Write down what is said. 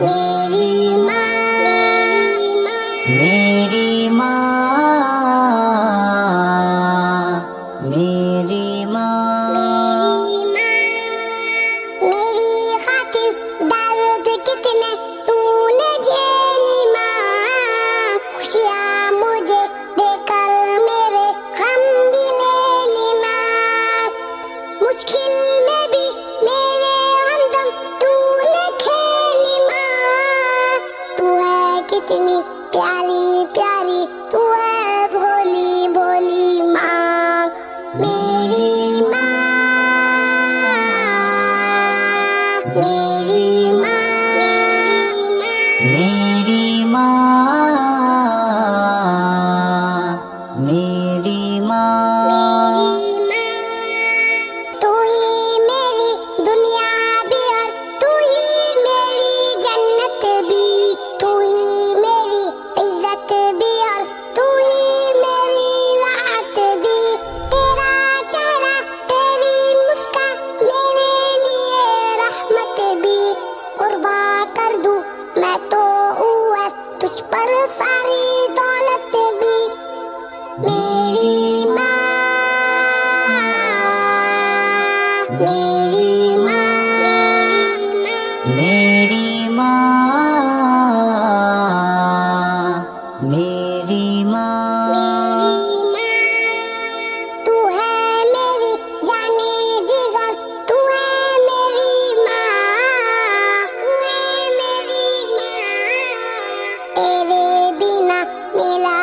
मेरी माँ, मेरी माँ, मेरी माँ, मेरी खातिर दर्द कितने तूने झेली माँ, खुशियाँ मुझे देकर मेरे गम भी ले ली माँ, मुश्किल में भी मेरे हमदम तूने खेली माँ, तू है कितनी प्यारी प्यारी, तू है भोली भोली माँ, मेरी माँ, मेरी माँ, मेरी माँ, मेरी माँ, तू ही मेरी दुनिया भी और तू ही मेरी जन्नत भी, तू ही मेरी इज्जत भी और तू ही मेरी राहत भी, तेरा चेहरा तेरी मुस्कान मेरे लिए रहमत भी, कुर्बा कर दूं मैं तो हुआ तुझ पर सारी दौलत भी, मेरी माँ, मेरी माँ, मेरी माँ, मेरी माँ, तू है मेरी जाने जिगर, तू है मेरी माँ, तू है मेरी माँ, तेरे बिना मेरा